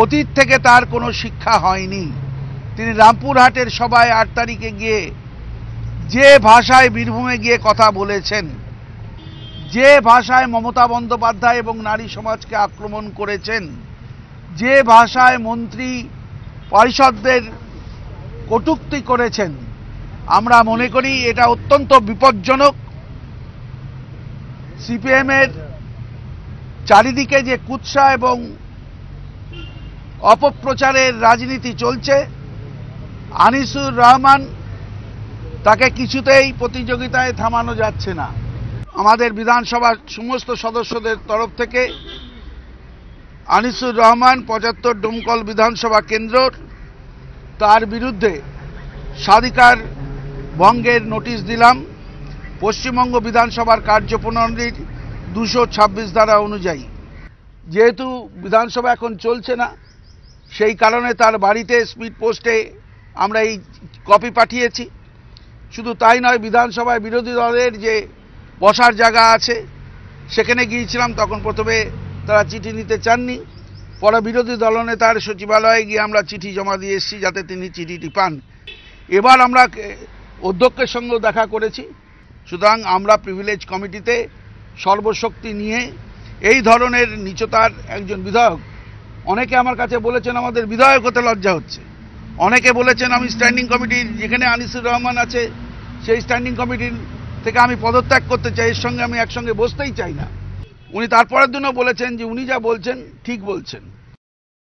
অতীত থেকে তার কোনো শিক্ষা হয়নি। তিনি রামপুরহাটের সভায় 8 তারিখে গিয়ে যে ভাষায় বীরভূমে গিয়ে কথা বলেছেন, যে ভাষায় মমতা বন্দ্যোপাধ্যায় এবং নারী সমাজকে আক্রমণ করেছেন, যে ভাষায় মন্ত্রী পরিষদদের কটূক্তি করেছেন, আমরা মনে করি এটা অত্যন্ত বিপজ্জনক। সিপিএমের চারিদিকে যে কুৎসা এবং অপপ্রচারের রাজনীতি চলছে, আনিসুর রহমান তাকে কিছুতেই প্রতিযোগিতায় থামানো যাচ্ছে না। আমাদের বিধানসভার সমস্ত সদস্যদের তরফ থেকে আনিসুর রহমান 75 ডোমকল বিধানসভা কেন্দ্র তার বিরুদ্ধে স্বাধিকার ভঙ্গের নোটিশ দিলাম। পশ্চিমবঙ্গ বিধানসভার কার্যপ্রণালীর 226 ধারা অনুযায়ী, যেহেতু বিধানসভা এখন চলছে না, সেই কারণে তার বাড়িতে স্পিড পোস্টে আমরা এই কপি পাঠিয়েছি। শুধু তাই নয়, বিধানসভায় বিরোধী দলের যে বসার জায়গা আছে সেখানে গিয়েছিলাম, তখন প্রথমে তারা চিঠি নিতে চাননি, পরে বিরোধী দলনেতার সচিবালয়ে গিয়ে আমরা চিঠি জমা দিয়ে এসেছি যাতে তিনি চিঠিটি পান। এবার আমরা অধ্যক্ষের সঙ্গেও দেখা করেছি। সুতরাং আমরা প্রিভিলেজ কমিটিতে সর্বশক্তি নিয়ে এই ধরনের নীচতার একজন বিধায়ক, অনেকে আমার কাছে বলেছেন আমাদের বিধায়ক হতে লজ্জা হচ্ছে, অনেকে বলেছেন আমি স্ট্যান্ডিং কমিটির যেখানে আনিসুর রহমান আছে সেই স্ট্যান্ডিং কমিটির থেকে আমি পদত্যাগ করতে চাই, এর সঙ্গে আমি একসঙ্গে বসতেই চাই না। উনি তারপরের দিনও বলেছেন যে উনি যা বলছেন ঠিক বলছেন।